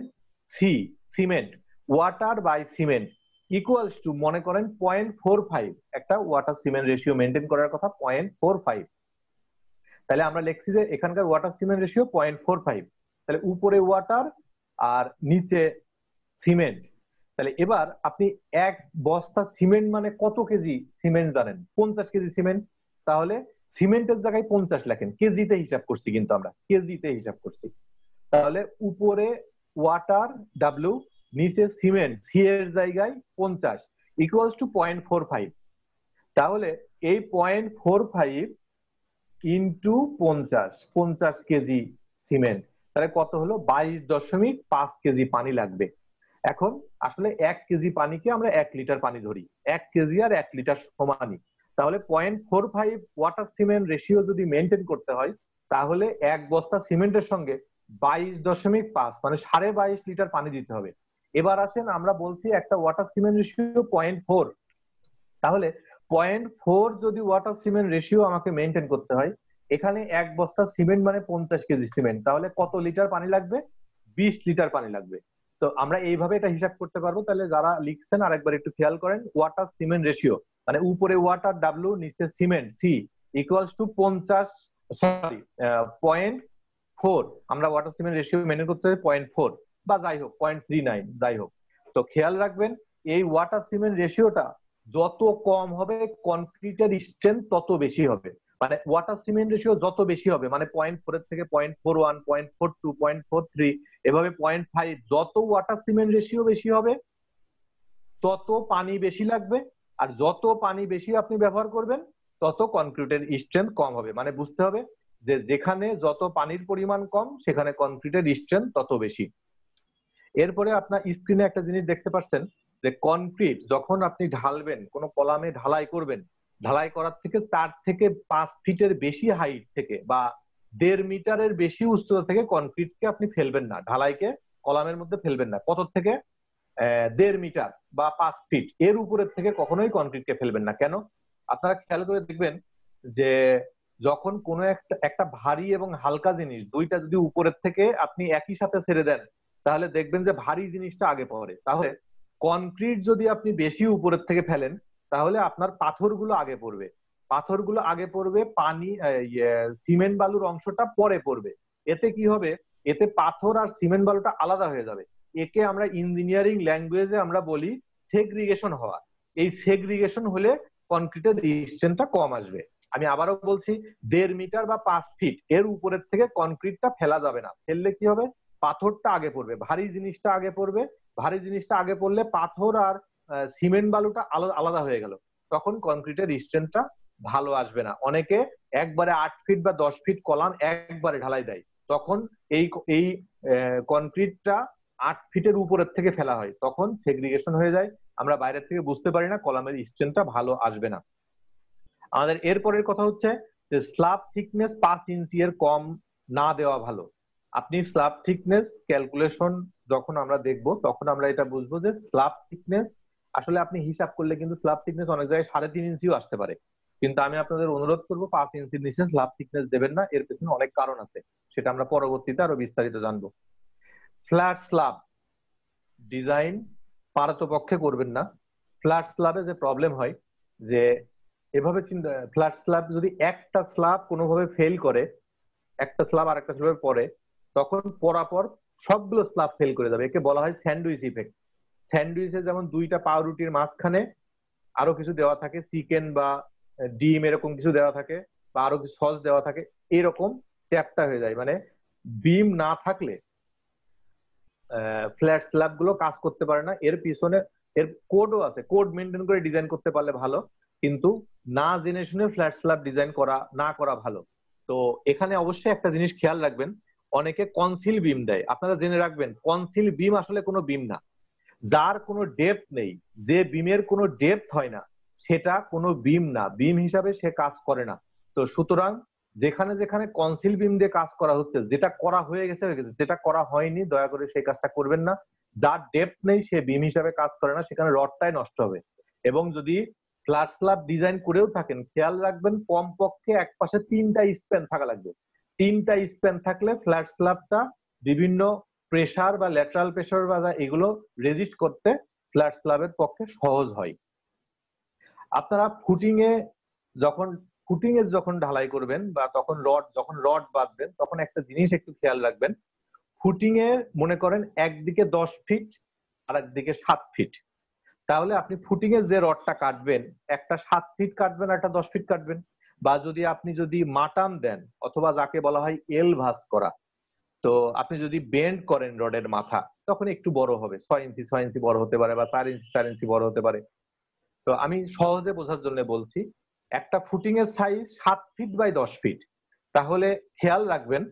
c, cement. Water by cement equals to, মনে করেন 0.45, একটা ওয়াটার সিমেন্ট রেশিও মেনটেন করার কথা 0.45, তাহলে আমরা লিখছি যে এখানকার ওয়াটার সিমেন্ট রেশিও 0.45, তাহলে উপরে ওয়াটার আর নিচে সিমেন্ট। তাহলে এবার আপনি এক বস্তা সিমেন্ট মানে কত কেজি সিমেন্ট জানেন? 50 কেজি সিমেন্ট। তাহলে সিমেন্টের জায়গায় 50 লেখেন, কেজিতে হিসাব করছি, কিন্তু আমরা কেজিতে হিসাব করছি। তাহলে উপরে ওয়াটার ডাব্লিউ, নিচে সিমেন্ট সি এর জায়গায় 50 ইকুয়ালস টু 0.45। তাহলে এই 0.45 ইন্টু 50 কেজি সিমেন্ট, তাহলে কত হলো? 22.5 কেজি পানি লাগবে। এখন আসলে 1 কেজি পানিকে আমরা 1 লিটার পানি ধরি, 1 কেজি আর 1 লিটার সমানই। তাহলে 0.45 ওয়াটার সিমেন্ট রেশিও যদি মেনটেন করতে হয় তাহলে এক বস্তা সিমেন্টের সঙ্গে 22.5 মানে 22.5 লিটার পানি দিতে হবে। এবার আসেন আমরা বলছি একটা ওয়াটার সিমেন্ট রেশিও 0.4, তাহলে 0.4 যদি ওয়াটার সিমেন্ট রেশিও আমাকে মেনটেন করতে হয়, এখানে এক বস্তা সিমেন্ট মানে 50 কেজি সিমেন্ট, তাহলে কত লিটার পানি লাগবে? 20 লিটার পানি লাগবে। তো আমরা এইভাবে এটা হিসাব করতে পারবো। তাহলে যারা লিখছেন আরেকবার একটু খেয়াল করেন, ওয়াটার সিমেন্ট রেশিও মানে উপরে ওয়াটার ডাব্লিউ, নিচে সিমেন্ট সি ইকুয়ালস টু 0.4। আমরা ওয়াটার সিমেন্ট রেশিও মেনটেন করতে হবে 0.4 বা যাই হোক 0.39 যাই হোক। তো খেয়াল রাখবেন এই ওয়াটার সিমেন্ট রেশিওটা যত কম হবে কনক্রিটের স্ট্রেংথ তত বেশি হবে। মানে ওয়াটার সিমেন্ট রেশিও যত বেশি হবে, মানে 0.4 এর থেকে 0.41, 0.42, 0.43, এভাবে 0.5, যত ওয়াটার সিমেন্ট রেশিও বেশি হবে তত পানি বেশি লাগবে, আর যত পানি বেশি আপনি ব্যবহার করবেন তত কনক্রিটের স্ট্রেংথ কম হবে। মানে বুঝতে হবে যে যেখানে যত পানির পরিমাণ কম সেখানে কনক্রিটের স্ট্রেংথ তত বেশি। এরপরে আপনার স্ক্রিনে একটা জিনিস দেখতে পাচ্ছেন যে কনক্রিট যখন আপনি ঢালবেন, কোনো কলামে ঢালাই করবেন, ঢালাই করার থেকে 4 থেকে 5 ফিটের বেশি হাইট থেকে বা 1.5 মিটারের বেশি উচ্চতা থেকে কনক্রিটকে আপনি ফেলবেন না, ঢালাইকে কলামের মধ্যে ফেলবেন না। কত থেকে? 1.5 মিটার বা 5 ফিট এর উপরের থেকে কখনোই কনক্রিটকে ফেলবেন না। কেন? আপনারা খেয়াল করে দেখবেন যে যখন কোনো একটা ভারী এবং হালকা জিনিস দুইটা যদি উপরের থেকে আপনি একই সাথে ছেড়ে দেন তাহলে দেখবেন যে ভারী জিনিসটা আগে পড়ে। তাহলে কনক্রিট যদি আপনি বেশি উপরের থেকে ফেলেন তাহলে আপনার পাথরগুলো আগে পড়বে, পাথরগুলো আগে পড়বে, পানি সিমেন্ট বালুর অংশটা পরে পড়বে। এতে কি হবে? এতে পাথর আর সিমেন্ট বালুটা আলাদা হয়ে যাবে। একে আমরা ইঞ্জিনিয়ারিং ল্যাঙ্গুয়েজে আমরা বলি সেগ্রিগেশন হওয়া। এই সেগ্রিগেশন হলে কনক্রিটের স্ট্রেংথটা কম আসবে। আমি আবারও বলছি 1.5 মিটার বা 5 ফিট এর উপরের থেকে কনক্রিটটা ফেলা যাবে না। ফেললে কি হবে? পাথরটা আগে পড়বে, ভারী জিনিসটা আগে পড়বে। ভারী জিনিসটা আগে পড়লে পাথর আর সিমেন্ট বালুটা আলাদা হয়ে গেল, তখন কনক্রিটের স্ট্রেংথটা ভালো আসবে না। অনেকে একবারে 8 ফিট বা 10 ফিট কলাম একবারে ঢালাই দেয়, তখন এই এই কনক্রিটটা 8 ফিটের উপরের থেকে ফেলা হয়, তখন সেগ্রিগেশন হয়ে যায়, আমরা বাইরের থেকে বুঝতে পারি না, কলামের স্ট্রেংথটা ভালো আসবে না। আমাদের এরপরের কথা হচ্ছে যে স্ল্যাব থিকনেস 5 ইঞ্চি এর কম না দেওয়া ভালো। আপনি স্ল্যাব থিকনেস ক্যালকুলেশন যখন আমরা দেখব তখন আমরা এটা বুঝবো যে স্ল্যাব থিকনেস আসলে আপনি হিসাব করলে কিন্তু স্ল্যাব থিকনেস অনেক জায়গায় 3.5 ইঞ্চিও আসতে পারে। কিন্তু আমি আপনাদের অনুরোধ করবো 5 ইঞ্চির নিচে স্ল্যাব থিকনেস দেবেন না, এর পেছনে অনেক কারণ আছে, সেটা আমরা পরবর্তীতে আরো বিস্তারিত জানবো। ফ্ল্যাট স্ল্যাব ডিজাইন পারতপক্ষে করবেন না। ফ্ল্যাট স্ল্যাবে যে প্রবলেম হয় যে এভাবে চিন্তা, ফ্ল্যাট স্ল্যাব যদি একটা স্ল্যাব কোনোভাবে ফেল করে, একটা স্ল্যাব আরেকটা স্ল্যাবের পরে, তখন পরাপর সবগুলো স্ল্যাব ফেল করে যাবে। একে বলা হয় স্যান্ডউইচ ইফেক্ট। স্যান্ডউইচে যেমন দুইটা পাউরুটির মাঝখানে আরো কিছু দেওয়া থাকে, চিকেন বা ডিম এরকম কিছু দেওয়া থাকে বা আরো কিছু সস দেওয়া থাকে, এরকম চ্যাপ্টা হয়ে যায়। মানে বিম না থাকলে ফ্ল্যাট স্ল্যাব গুলো কাজ করতে পারে না। এর পিছনে এর কোডও আছে, কোড মেনটেন করে ডিজাইন করতে পারলে ভালো, কিন্তু না জেনে শুনে ফ্ল্যাট স্ল্যাব ডিজাইন না করা ভালো। তো এখানে অবশ্যই একটা জিনিস খেয়াল রাখবেন, অনেকে কনসিল বিম দেয়। আপনারা জেনে রাখবেন কনসিল বিম আসলে কোনো বিম না। যার কোনো ডেপথ নেই, যে বিমের কোনো ডেপথ হয় না, সেটা কোনো বিম না, বিম হিসাবে সে কাজ করে না। তো সুতরাং যেখানে যেখানে কনসিল বিম দিয়ে কাজ করা হচ্ছে, যেটা করা হয়ে গেছে, যেটা করা হয়নি দয়া করে সেই কাজটা করবেন না। যার ডেপথ নেই সে বিম হিসাবে কাজ করে না, সেখানে রডটাই নষ্ট হবে। এবং যদি ফ্ল্যাট স্ল্যাব ডিজাইন করেও থাকেন, খেয়াল রাখবেন কমপক্ষে এক পাশে 3টা স্প্যান থাকা লাগবে। 3টা স্প্যান থাকলে ফ্ল্যাট স্ল্যাবটা বিভিন্ন প্রেসার বা ল্যাটারাল প্রেসার বা এগুলো রেজিস্ট করতে ফ্ল্যাট স্ল্যাবের পক্ষে সহজ হয়। আপনারা যখন ঢালাই করবেন বা যখন রড বাঁধবেন তখন একটা জিনিস একটু খেয়াল রাখবেন। ফুটিং এ মনে করেন একদিকে 10 ফিট আর একদিকে 7 ফিট, তাহলে আপনি ফুটিং এর যে রডটা কাটবেন একটা 7 ফিট কাটবেন, একটা 10 ফিট কাটবেন। বা আপনি যদি মাটাম দেন অথবা যাকে বলা হয় এল ভাঁজ করা, তো আপনি যদি বেন্ড করেন রডের মাথা তখন একটু বড় হবে, 6 ইঞ্চি 6 ইঞ্চি বড় হতে পারে বা 4 ইঞ্চি 4 ইঞ্চি বড় হতে পারে। তো আমি সহজে বোঝার জন্য বলছি, একটা ফুটিং এর সাইজ 7 ফিট বাই 10 ফিট, তাহলে খেয়াল রাখবেন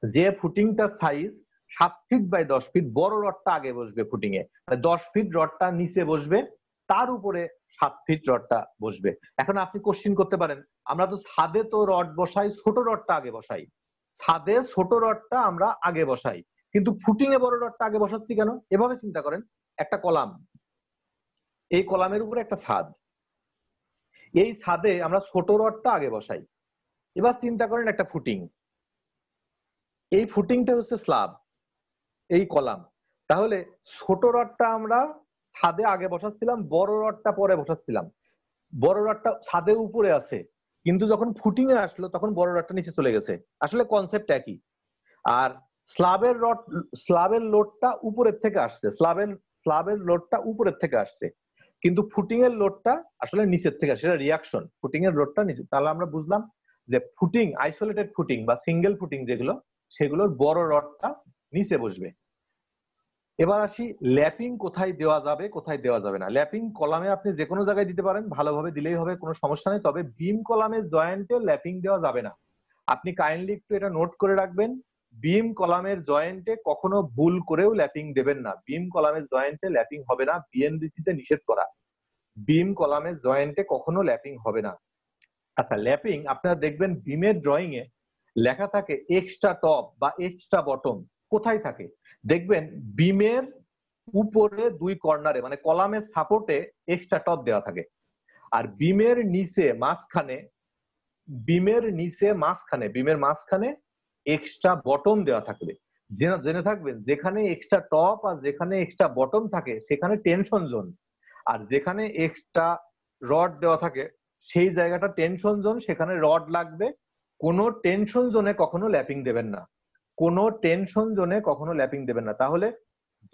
যে ফুটিংটার সাইজ 7 ফিট বাই 10 ফিট, বড় রডটা আগে বসবে ফুটিং এ, 10 ফিট রডটা নিচে বসবে, তার উপরে 7 ফিট রডটা বসবে। এখন আপনি কোশ্চিন করতে পারেন, আমরা তো ছাদে তো রড বসাই, ছোট রডটা আগে বসাই, ছাদে ছোট রডটা আমরা আগে বসাই, কিন্তু ফুটিং এ বড় রডটা আগে বসাচ্ছি কেন? এভাবে চিন্তা করেন, একটা কলাম, এই কলামের উপরে একটা ছাদ, এই ছাদে আমরা ছোট রডটা আগে বসাই। এবার চিন্তা করেন একটা ফুটিং, এই ফুটিংটা হচ্ছে স্ল্যাব, এই কলাম, তাহলে ছোট রডটা আমরা ছাদে আগে বসাচ্ছিলাম, বড় রডটা পরে বসাচ্ছিলাম। বড় রডটা ছাদের উপরে আছে, কিন্তু যখন ফুটিং এ আসলো তখন বড় রডটা নিচে চলে গেছে। আসলে কনসেপ্ট একই। আর স্ল্যাবের লোডটা উপরের থেকে আসছে, স্ল্যাবের লোডটা উপরের থেকে আসছে, কিন্তু ফুটিং এর লোডটা আসলে নিচের থেকে আসছে, সেটা রিয়াকশন। ফুটিং এর লোডটা নিচে, তাহলে আমরা বুঝলাম যে ফুটিং, আইসোলেটেড ফুটিং বা সিঙ্গেল ফুটিং যেগুলো, সেগুলোর বড় রডটা নিচে বসবে। এবার আসি ল্যাপিং কোথায় দেওয়া যাবে কোথায় দেওয়া যাবে না। ল্যাপিং কলামে আপনি যে কোনো জায়গায় দিতে পারেন, ভালোভাবে দিলেই হবে, কোনো সমস্যা নেই। তবে বিম কলামের জয়েন্টে ল্যাপিং দেওয়া যাবে না। আপনি কাইন্ডলি একটু এটা নোট করে রাখবেন, বিম কলামের জয়েন্টে কখনো ভুল করেও ল্যাপিং দেবেন না। বিম কলামের জয়েন্টে ল্যাপিং হবে না, বিএনবিসি তে নিষেধ করা। বিম কলামের জয়েন্টে কখনো ল্যাপিং হবে না। আচ্ছা, ল্যাপিং আপনারা দেখবেন বিমের ড্রয়িং এ লেখা থাকে এক্সট্রা টপ বা এক্সট্রা বটম। কোথায় থাকে দেখবেন, বিমের উপরে দুই কর্নারে মানে কলামের সাপোর্টে এক্সট্রা টপ দেওয়া থাকে, আর বিমের নিচে মাঝখানে বিমের মাঝখানে এক্সট্রা বটম দেওয়া থাকবে। জেনে থাকবেন, যেখানে এক্সট্রা টপ আর যেখানে এক্সট্রা বটম থাকে সেখানে টেনশন জোন, আর যেখানে এক্সট্রা রড দেওয়া থাকে সেই জায়গাটা টেনশন জোন, সেখানে রড লাগবে। কোনো টেনশন জোনে কখনো ল্যাপিং দেবেন না, কোনো টেনশন জোনে কখনো ল্যাপিং দেবেন না। তাহলে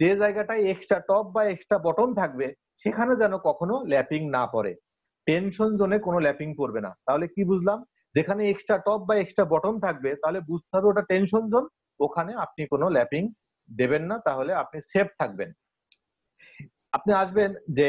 যে জায়গাটায় এক্সট্রা টপ বা এক্সট্রা বটম থাকবে সেখানে যেন কখনো ল্যাপিং না পড়ে, টেনশন জোনে কোনো ল্যাপিং পড়বে না। তাহলে কি বুঝলাম, যেখানে এক্সট্রা টপ বা এক্সট্রা বটম থাকবে তাহলে বুঝতে হবে ওটা টেনশন জোন, ওখানে আপনি কোনো ল্যাপিং দেবেন না, তাহলে আপনি সেফ থাকবেন। আপনি আসবেন যে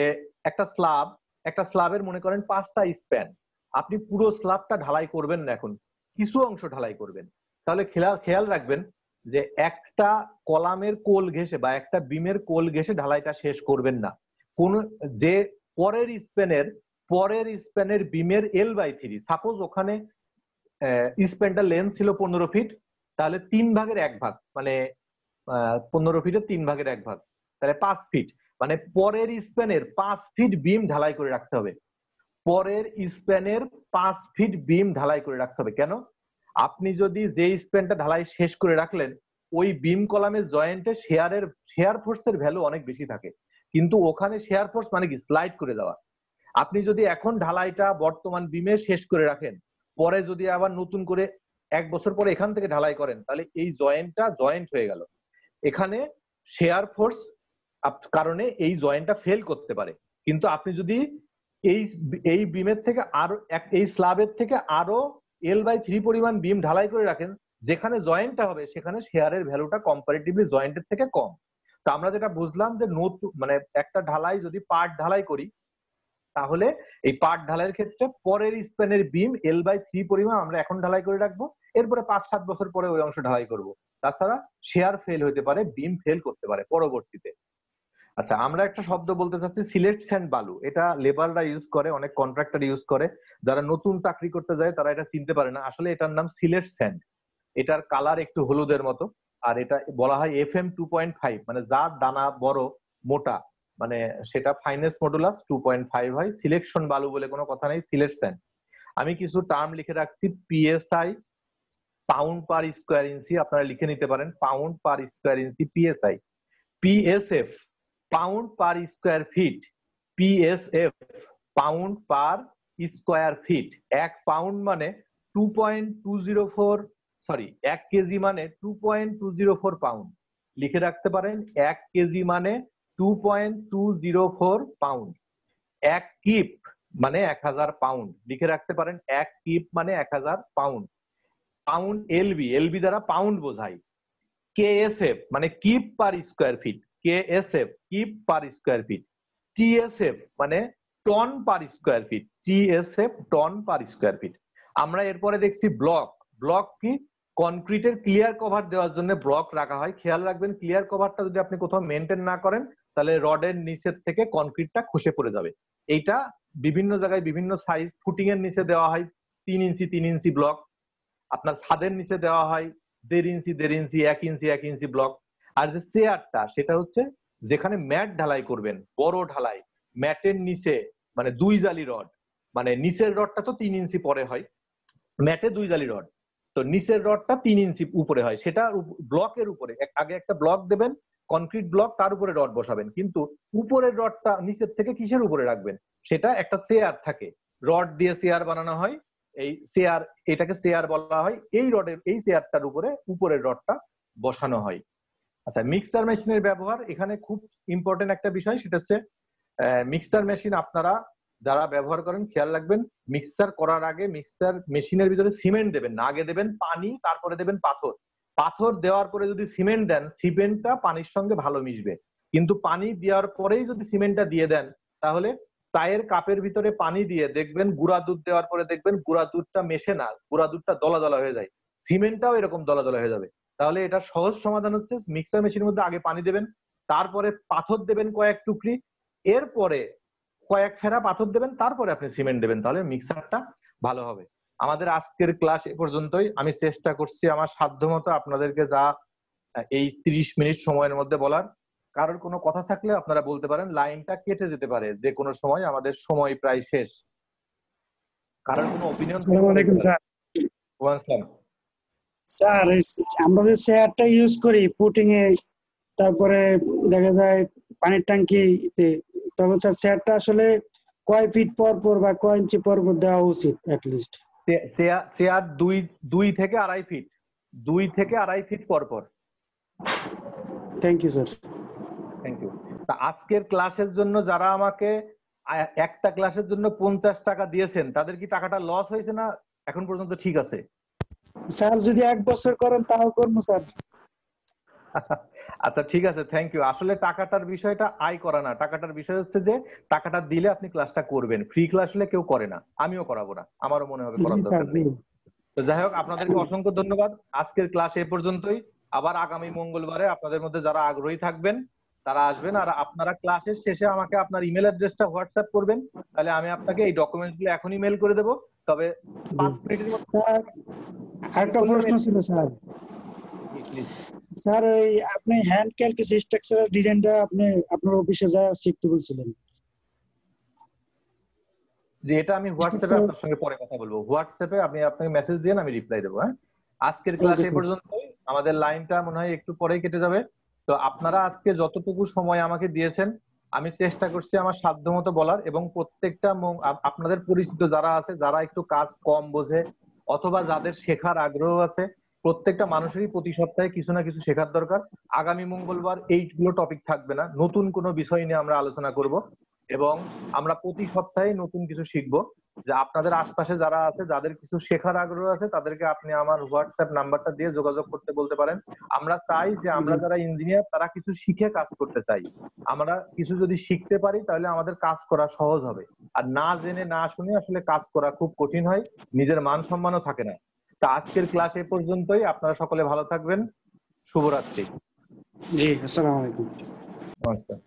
একটা স্ল্যাবের মনে করেন 5টা স্প্যান, আপনি পুরো স্ল্যাবটা ঢালাই করবেন না, এখন কিছু অংশ ঢালাই করবেন। তাহলে খেয়াল রাখবেন যে একটা কলামের কোল ঘেঁষে বা একটা বিমের কোল ঘেঁষে ঢালাইটা শেষ করবেন না। কোন যে পরের স্প্যানের বিমের L/3, সাপোজ ওখানে স্প্যানটা লেন্থ ছিল 15 ফিট, তাহলে 3/1 মানে 15 ফিটের 3/1, তাহলে 5 ফিট, মানে পরের স্প্যানের 5 ফিট বিম ঢালাই করে রাখতে হবে। পরের স্প্যানের 5 ফিট বিম ঢালাই করে রাখতে হবে। কেন? আপনি যদি যে স্প্যানটা ঢালাই শেষ করে রাখলেন, ওই বিম কলামের জয়েন্টে শেয়ার ফোর্সের ভ্যালু অনেক বেশি থাকে, কিন্তু ওখানে শেয়ার ফোর্স মানে কি, স্লাইড করে দেওয়া। আপনি যদি এখন ঢালাইটা বর্তমান বিমে শেষ করে রাখেন, পরে যদি আবার নতুন করে 1 বছর পরে এখান থেকে ঢালাই করেন, তাহলে এই জয়েন্টটা জয়েন্ট হয়ে গেল। এখানে শেয়ার ফোর্স কারণে এই জয়েন্টটা ফেল করতে পারে। কিন্তু আপনি যদি এই বিমের থেকে আরো এই স্ল্যাবের থেকে আরো L/3 পরিমাণ বিম ঢালাই করে রাখেন, যেখানে জয়েন্টটা হবে সেখানে শেয়ারের ভ্যালুটা কম্পারেটিভলি জয়েন্টের থেকে কম। তো আমরা যেটা বুঝলাম যে নতুন মানে একটা ঢালাই যদি পার্ট ঢালাই করি, তাহলে এই পার্ট ঢালাইয়ের ক্ষেত্রে পরের স্প্যানের বিম L/3 পরিমাণ আমরা এখন ঢালাই করে রাখবো, এরপরে 5-7 বছর পরে ওই অংশ ঢালাই করব। তাছাড়া শেয়ার ফেল হতে পারে, বিম ফেল করতে পারে পরবর্তীতে। আচ্ছা, আমরা একটা শব্দ বলতে চাচ্ছি সিলেট স্যান্ড বালু। এটা লেবাররা ইউজ করে, অনেক কন্ট্রাক্টর ইউজ করে। যারা নতুন চাকরি করতে যায় তারা এটা চিনতে পারে না, আসলে এটার নাম সিলেট স্যান্ড। এটার কালার একটু হলুদের মতো, আর এটা বলা হয় FM 2.5, মানে যার দানা বড় মোটা, মানে সেটা ফাইনেস মডুলাস 2.5 হয়। সিলেকশন বালু বলে কোনো কথা নেই, সিলেট স্যান্ড। আমি কিছু টার্ম লিখে রাখছি, PSI পাউন্ড পার স্কোয়ার ইঞ্চি, আপনারা লিখে নিতে পারেন, পাউন্ড পার স্কোয়ার ইঞ্চি PSI। PSF পাউন্ড পার স্কোয়ার ফিট, PSF পাউন্ড পার স্কোয়ার ফিট। 1 পাউন্ড মানে 2.204, সরি 1 কেজি মানে 2.204 পাউন্ড। লিখে রাখতে পারেন, 1 কেজি মানে 2.204 পাউন্ড। 1 কিপ মানে 1000 পাউন্ড। লিখে রাখতে পারেন, 1 কিপ মানে 1000 পাউন্ড। পাউন্ড LB দ্বারা পাউন্ড বোঝায়। KSF মানে kip per square feet, KSF kip per square feet. TSF মানে ton per square feet, TSF ton per square feet. আমরা এরপরে দেখছি ব্লক কি, কনক্রিটের ক্লিয়ার কভার দেওয়ার জন্য ব্লক রাখা হয়। খেয়াল রাখবেন, ক্লিয়ার কভারটা যদি আপনি কোথাও মেনটেন না করেন, তাহলে রডের নিচের থেকে কনক্রিটটা খসে পড়ে যাবে। এইটা বিভিন্ন জায়গায় বিভিন্ন সাইজ, ফুটিং এর নিচে দেওয়া হয় 3 ইঞ্চি 3 ইঞ্চি ব্লক, আপনার ছাদের নিচে দেওয়া হয় 1.5 ইঞ্চি 1.5 ইঞ্চি 1 ইঞ্চি 1 ইঞ্চি ব্লক। আর যে চেয়ারটা, সেটা হচ্ছে যেখানে ম্যাট ঢালাই করবেন, বড় ঢালাই, ম্যাটের নিচে মানে 2 জালি রড, মানে নিচের রডটা তো 3 ইঞ্চি পরে হয়, ম্যাটে 2 জালি রড, তো নিচের রডটা 3 ইঞ্চি উপরে হয়। সেটা ব্লকের উপরে আগে একটা ব্লক দেবেন, কনক্রিট ব্লক, তার উপরে রড বসাবেন, কিন্তু উপরের রডটা নিচের থেকে কিসের উপরে রাখবেন, সেটা একটা চেয়ার থাকে, রড দিয়ে চেয়ার বানানো হয়, এই চেয়ার, এটাকে চেয়ার বলা হয়। এই রডের এই চেয়ারটার উপরে উপরের রডটা বসানো হয়। আচ্ছা, মিক্সার মেশিনের ব্যবহার এখানে খুব ইম্পর্টেন্ট একটা বিষয়, সেটা হচ্ছে মিক্সার মেশিন আপনারা যারা ব্যবহার করেন খেয়াল রাখবেন, মিক্সার করার আগে মিক্সার মেশিনের ভিতরে সিমেন্ট দেবেন না, আগে দেবেন পানি, তারপরে দেবেন পাথর। পাথর দেওয়ার পরে যদি সিমেন্ট দেন, সিমেন্টটা পানির সঙ্গে ভালো মিশবে। কিন্তু পানি দেওয়ার পরেই যদি সিমেন্টটা দিয়ে দেন, তাহলে চায়ের কাপের ভিতরে পানি দিয়ে দেখবেন গুঁড়া দুধ দেওয়ার পরে দেখবেন গুঁড়া দুধটা মেশে না, গুঁড়া দুধটা দলা দলা হয়ে যায়। সিমেন্টটাও এরকম দলা দলা হয়ে যাবে। তাহলে এটা সহজ সমাধান হচ্ছে মিক্সার মেশিনের মধ্যে আগে পানি দেবেন, তারপরে পাথর দেবেন কয়েক টুকরি, এরপরে কয়েক ফেরা পাথর দেবেন, তারপরে আপনি সিমেন্ট দেবেন, তাহলে মিক্সারটা ভালো হবে। আমাদের আজকের ক্লাস এ পর্যন্তই। আমি চেষ্টা করছি আমার সাধ্যমতো আপনাদেরকে যা এই 30 মিনিট সময়ের মধ্যে বলার। কারোর কোনো কথা থাকলে আপনারা বলতে পারেন, লাইনটা কেটে যেতে পারে যে কোনো সময়, আমাদের সময় প্রায় শেষ। কারোর কোনো অপিনিয়ন? আসসালামু আলাইকুম স্যার। স্যার আমরা যে চেয়ারটা ইউজ করি পুটিং এ, তারপরে দেখা যায় পানির ট্যাঙ্কিতে, তবে স্যার চেয়ারটা আসলে কয় ফিট পর পর বা কয় ইঞ্চি পর পর দেওয়া উচিত অ্যাটলিস্ট? চেয়ার 2 থেকে 2.5 ফিট, 2 থেকে 2.5 ফিট পর পর। Thank you sir. Thank you. তা আজকের ক্লাসের জন্য যারা আমাকে একটা ক্লাসের জন্য 50 টাকা দিয়েছেন, তাদের কি টাকাটা লস হয়েছে না এখন পর্যন্ত ঠিক আছে? স্যার যদি 1 বছর করেন তাও করবো স্যার। আচ্ছা ঠিক আছে, থ্যাংক ইউ। আসলে টাকাটার বিষয়টা আয় করা না, টাকাটার বিষয় হচ্ছে যে টাকাটা দিলে আপনি ক্লাসটা করবেন। ফ্রি ক্লাস হলে কেউ করে না, আমিও করাবো না, আমারও মনে হবে করার জি স্যার, দরকার নেই। তো যাই হোক, আপনাদেরকে অসংখ্য ধন্যবাদ। আজকের ক্লাস এই পর্যন্তই। আবার আগামী মঙ্গলবারে আপনাদের মধ্যে যারা আগ্রহী থাকবেন তারা আসবেন, আর আপনারা ক্লাসের শেষে আমাকে আপনার ইমেল অ্যাড্রেসটা হোয়াটসঅ্যাপ করবেন, তাহলে আমি আপনাকে এই ডকুমেন্টসগুলো এখনই মেল করে দেবো। তবে 5 মিনিটের মধ্যে। স্যার আরেকটা প্রশ্ন ছিল স্যার। স্যার ওই আপনি হ্যান্ড ক্যালকুলেট স্ট্রাকচারাল ডিজাইনটা আপনি আপনার অফিসে যা শিখতে বলছিলেন, যে এটা আমি হোয়াটসঅ্যাপে আপনার সঙ্গে পরে কথা বলবো। হোয়াটসঅ্যাপে আপনি আপনাকে মেসেজ দিন, আমি রিপ্লাই দেবো। হ্যাঁ, আজকের ক্লাস এই পর্যন্তই। আমাদের লাইনটা মনে হয় একটু পরেই কেটে যাবে। তো আপনারা আজকে যতটুকু সময় আমাকে দিয়েছেন, আমি চেষ্টা করছি আমার সাধ্যমতো বলার, এবং প্রত্যেকটা আপনাদের পরিচিত যারা আছে, যারা একটু কাজ কম বোঝে অথবা যাদের শেখার আগ্রহ আছে, প্রত্যেকটা মানুষেরই প্রতি সপ্তাহে কিছু না কিছু শেখার দরকার। আগামী মঙ্গলবার এইগুলো টপিক থাকবে না, নতুন কোনো বিষয় নিয়ে আমরা আলোচনা করব, এবং আমরা প্রতি সপ্তাহে নতুন কিছু শিখবো। যে আপনাদের আশপাশে যারা আছে, যাদের কিছু শেখার আগ্রহ আছে, তাদেরকে আপনি আমার হোয়াটসঅ্যাপ নাম্বারটা দিয়ে যোগাযোগ করতে বলতে পারেন। আমরা চাই যে আমরা যারা ইঞ্জিনিয়ার তারা কিছু শিখে কাজ করতে চাই। আমরা কিছু যদি শিখতে পারি তাহলে আমাদের কাজ করা সহজ হবে। আর না জেনে না শুনে আসলে কাজ করা খুব কঠিন হয়, নিজের মান সম্মানও থাকে না। তা আজকের ক্লাস এই পর্যন্তই। আপনারা সকলে ভালো থাকবেন। শুভরাত্রি। জি আসসালামু আলাইকুম। নমস্কার।